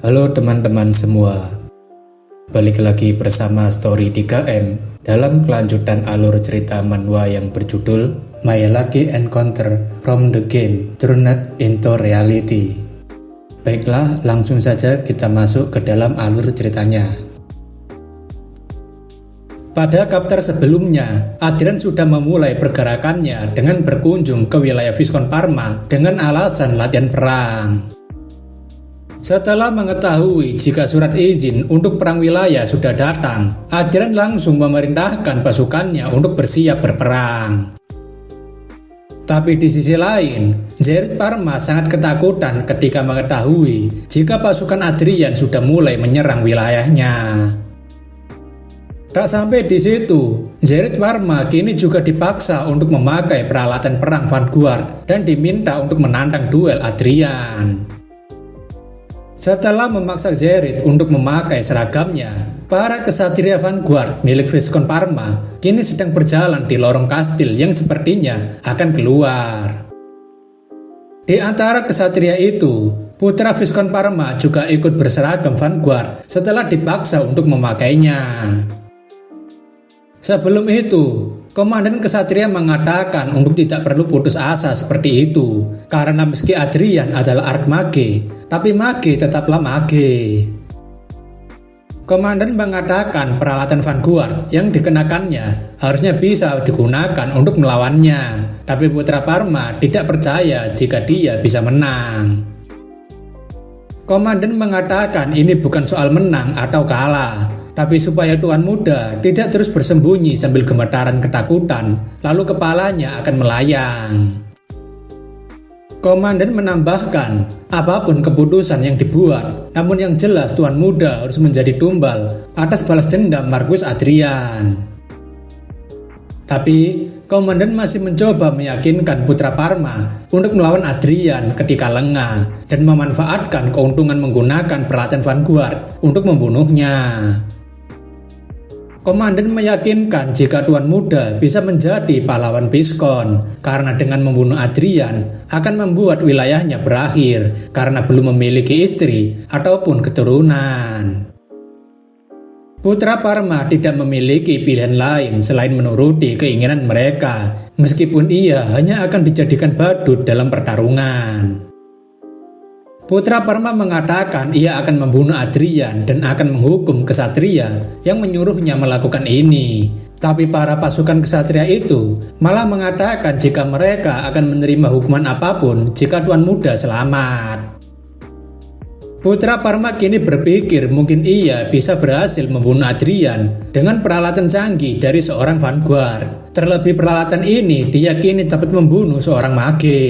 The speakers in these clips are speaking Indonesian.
Halo teman-teman semua, balik lagi bersama Story 3M dalam kelanjutan alur cerita manhwa yang berjudul My Lucky Encounter from the Game Turned into Reality. Baiklah, langsung saja kita masuk ke dalam alur ceritanya. Pada chapter sebelumnya, Adrian sudah memulai pergerakannya dengan berkunjung ke wilayah Viscount Parma dengan alasan latihan perang. Setelah mengetahui jika surat izin untuk perang wilayah sudah datang, Adrian langsung memerintahkan pasukannya untuk bersiap berperang. Tapi di sisi lain, Zerit Parma sangat ketakutan ketika mengetahui jika pasukan Adrian sudah mulai menyerang wilayahnya. Tak sampai di situ, Zerit Parma kini juga dipaksa untuk memakai peralatan perang Vanguard dan diminta untuk menantang duel Adrian. Setelah memaksa Zerit untuk memakai seragamnya, para kesatria Vanguard milik Viscount Parma kini sedang berjalan di lorong kastil yang sepertinya akan keluar. Di antara kesatria itu, putra Viscount Parma juga ikut berseragam Vanguard setelah dipaksa untuk memakainya. Sebelum itu, Komandan Kesatria mengatakan untuk tidak perlu putus asa seperti itu, karena meski Adrian adalah Archmage, tapi mage tetaplah mage. Komandan mengatakan peralatan Vanguard yang dikenakannya harusnya bisa digunakan untuk melawannya, tapi putra Parma tidak percaya jika dia bisa menang. Komandan mengatakan ini bukan soal menang atau kalah, tapi supaya Tuan Muda tidak terus bersembunyi sambil gemetaran ketakutan, lalu kepalanya akan melayang. Komandan menambahkan, apapun keputusan yang dibuat, namun yang jelas Tuan Muda harus menjadi tumbal atas balas dendam Marquis Adrian. Tapi, Komandan masih mencoba meyakinkan putra Parma untuk melawan Adrian ketika lengah dan memanfaatkan keuntungan menggunakan peralatan Vanguard untuk membunuhnya. Komandan meyakinkan jika Tuan Muda bisa menjadi pahlawan Viscount karena dengan membunuh Adrian akan membuat wilayahnya berakhir karena belum memiliki istri ataupun keturunan. Putra Parma tidak memiliki pilihan lain selain menuruti keinginan mereka, meskipun ia hanya akan dijadikan badut dalam pertarungan. Putra Parma mengatakan ia akan membunuh Adrian dan akan menghukum kesatria yang menyuruhnya melakukan ini. Tapi para pasukan kesatria itu malah mengatakan jika mereka akan menerima hukuman apapun jika Tuan Muda selamat. Putra Parma kini berpikir mungkin ia bisa berhasil membunuh Adrian dengan peralatan canggih dari seorang Vanguard. Terlebih peralatan ini diyakini dapat membunuh seorang mage.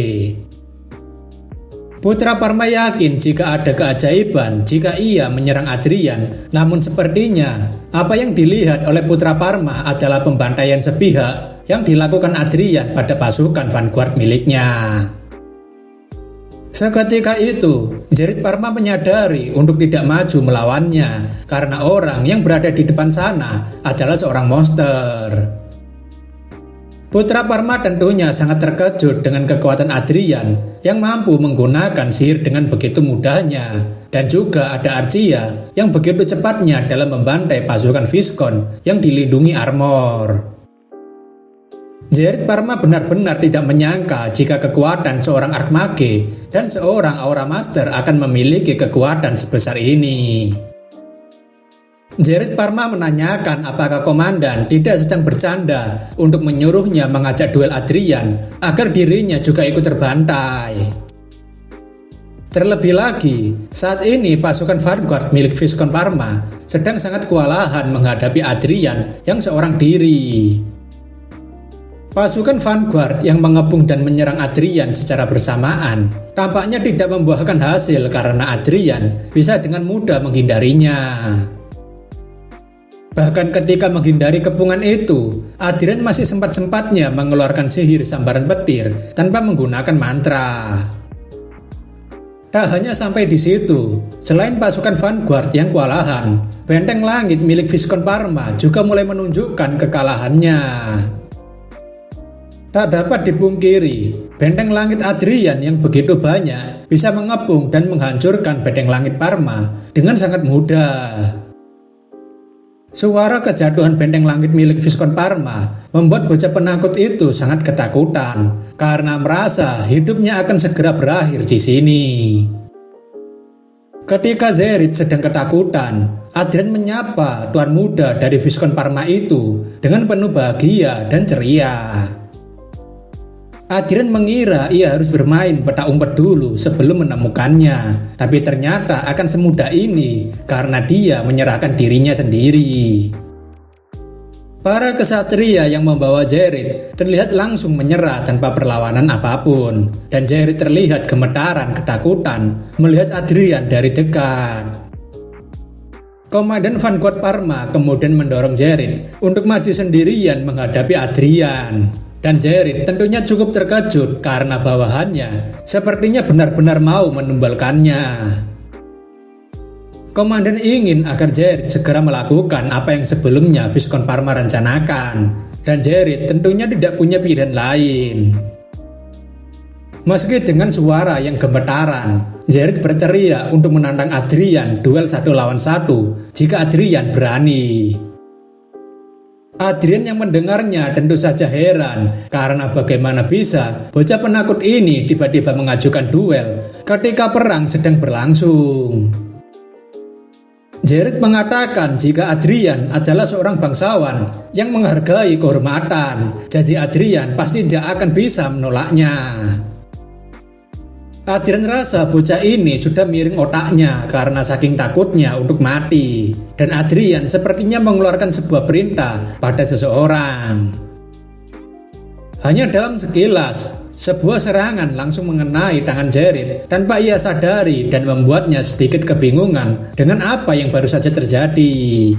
Putra Parma yakin jika ada keajaiban jika ia menyerang Adrian, namun sepertinya apa yang dilihat oleh Putra Parma adalah pembantaian sepihak yang dilakukan Adrian pada pasukan Vanguard miliknya. Seketika itu, Zerit Parma menyadari untuk tidak maju melawannya karena orang yang berada di depan sana adalah seorang monster. Putra Parma tentunya sangat terkejut dengan kekuatan Adrian yang mampu menggunakan sihir dengan begitu mudahnya, dan juga ada Arcia yang begitu cepatnya dalam membantai pasukan Viscount yang dilindungi armor. Zerit Parma benar-benar tidak menyangka jika kekuatan seorang Archmage dan seorang Aura Master akan memiliki kekuatan sebesar ini. Zerit Parma menanyakan apakah komandan tidak sedang bercanda untuk menyuruhnya mengajak duel Adrian agar dirinya juga ikut terbantai. Terlebih lagi, saat ini pasukan Vanguard milik Viscount Parma sedang sangat kewalahan menghadapi Adrian yang seorang diri. Pasukan Vanguard yang mengepung dan menyerang Adrian secara bersamaan tampaknya tidak membuahkan hasil karena Adrian bisa dengan mudah menghindarinya. Bahkan ketika menghindari kepungan itu, Adrian masih sempat-sempatnya mengeluarkan sihir sambaran petir tanpa menggunakan mantra. Tak hanya sampai di situ, selain pasukan Vanguard yang kewalahan, benteng langit milik Viscount Parma juga mulai menunjukkan kekalahannya. Tak dapat dipungkiri, benteng langit Adrian yang begitu banyak bisa mengepung dan menghancurkan benteng langit Parma dengan sangat mudah. Suara kejatuhan benteng langit milik Viscount Parma membuat bocah penakut itu sangat ketakutan karena merasa hidupnya akan segera berakhir di sini. Ketika Zerit sedang ketakutan, Adrian menyapa tuan muda dari Viscount Parma itu dengan penuh bahagia dan ceria. Adrian mengira ia harus bermain petak umpet dulu sebelum menemukannya, tapi ternyata akan semudah ini karena dia menyerahkan dirinya sendiri. Para kesatria yang membawa Zerit terlihat langsung menyerah tanpa perlawanan apapun, dan Zerit terlihat gemetaran ketakutan melihat Adrian dari dekat. Komandan Vanguard Parma kemudian mendorong Zerit untuk maju sendirian menghadapi Adrian. Dan Zerit tentunya cukup terkejut karena bawahannya sepertinya benar-benar mau menumbalkannya. Komandan ingin agar Zerit segera melakukan apa yang sebelumnya Viscount Parma rencanakan, dan Zerit tentunya tidak punya pilihan lain. Meski dengan suara yang gemetaran, Zerit berteriak untuk menantang Adrian duel 1 lawan 1 jika Adrian berani. Adrian yang mendengarnya tentu saja heran karena bagaimana bisa bocah penakut ini tiba-tiba mengajukan duel ketika perang sedang berlangsung. Zerit mengatakan jika Adrian adalah seorang bangsawan yang menghargai kehormatan, jadi Adrian pasti tidak akan bisa menolaknya. Adrian rasa bocah ini sudah miring otaknya karena saking takutnya untuk mati, dan Adrian sepertinya mengeluarkan sebuah perintah pada seseorang. Hanya dalam sekilas, sebuah serangan langsung mengenai tangan Zerit tanpa ia sadari dan membuatnya sedikit kebingungan dengan apa yang baru saja terjadi.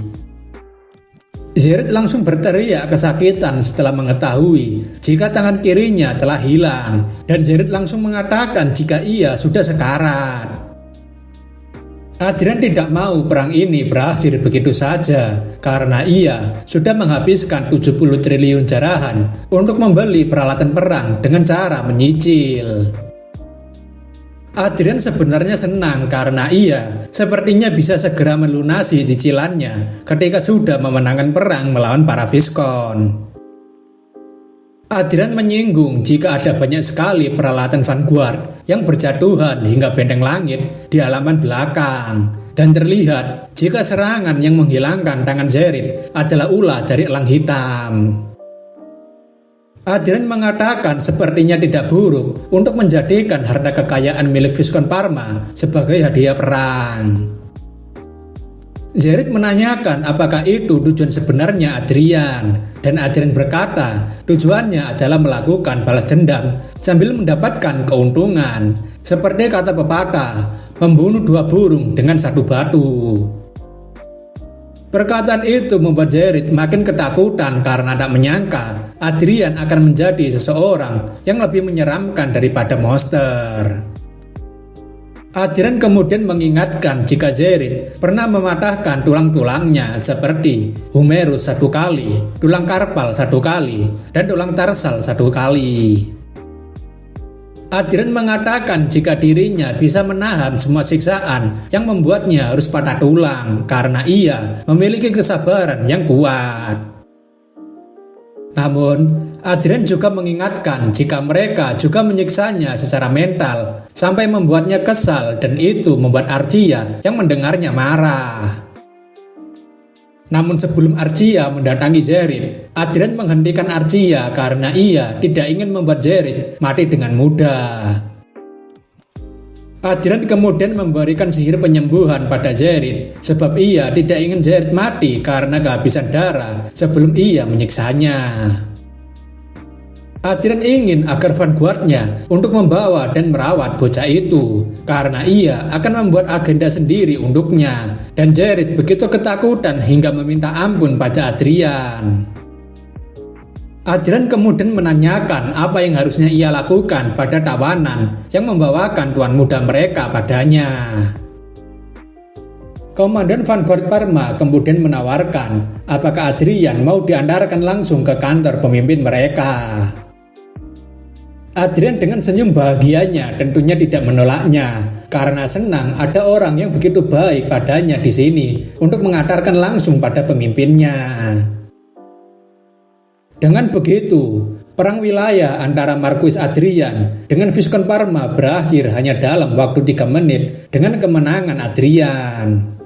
Zerit langsung berteriak kesakitan setelah mengetahui jika tangan kirinya telah hilang, dan Zerit langsung mengatakan jika ia sudah sekarat. Adrian tidak mau perang ini berakhir begitu saja karena ia sudah menghabiskan 70 triliun jarahan untuk membeli peralatan perang dengan cara menyicil. Adrian sebenarnya senang karena ia sepertinya bisa segera melunasi cicilannya ketika sudah memenangkan perang melawan para Viscount. Adrian menyinggung jika ada banyak sekali peralatan Vanguard yang berjatuhan hingga benteng langit di halaman belakang, dan terlihat jika serangan yang menghilangkan tangan Zerit adalah ulah dari elang hitam. Adrian mengatakan sepertinya tidak buruk untuk menjadikan harta kekayaan milik Viscount Parma sebagai hadiah perang. Zerit menanyakan apakah itu tujuan sebenarnya Adrian, dan Adrian berkata tujuannya adalah melakukan balas dendam sambil mendapatkan keuntungan. Seperti kata pepatah, membunuh 2 burung dengan 1 batu. Perkataan itu membuat Zerit makin ketakutan karena tak menyangka Adrian akan menjadi seseorang yang lebih menyeramkan daripada monster. Adrian kemudian mengingatkan jika Zerit pernah mematahkan tulang-tulangnya seperti humerus 1 kali, tulang karpal 1 kali, dan tulang tarsal 1 kali. Adrian mengatakan jika dirinya bisa menahan semua siksaan yang membuatnya harus patah tulang karena ia memiliki kesabaran yang kuat. Namun, Adrian juga mengingatkan jika mereka juga menyiksanya secara mental sampai membuatnya kesal, dan itu membuat Archia yang mendengarnya marah. Namun sebelum Archia mendatangi Zerit, Adrian menghentikan Archia karena ia tidak ingin membuat Zerit mati dengan mudah. Adrian kemudian memberikan sihir penyembuhan pada Zerit sebab ia tidak ingin Zerit mati karena kehabisan darah sebelum ia menyiksanya. Adrian ingin agar Vanguard-nya untuk membawa dan merawat bocah itu karena ia akan membuat agenda sendiri untuknya, dan Zerit begitu ketakutan hingga meminta ampun pada Adrian. Adrian kemudian menanyakan apa yang harusnya ia lakukan pada tawanan yang membawakan tuan muda mereka padanya. Komandan Vanguard Parma kemudian menawarkan apakah Adrian mau diantarkan langsung ke kantor pemimpin mereka. Adrian dengan senyum bahagianya tentunya tidak menolaknya, karena senang ada orang yang begitu baik padanya di sini untuk mengantarkan langsung pada pemimpinnya. Dengan begitu, perang wilayah antara Marquis Adrian dengan Viscount Parma berakhir hanya dalam waktu 3 menit dengan kemenangan Adrian.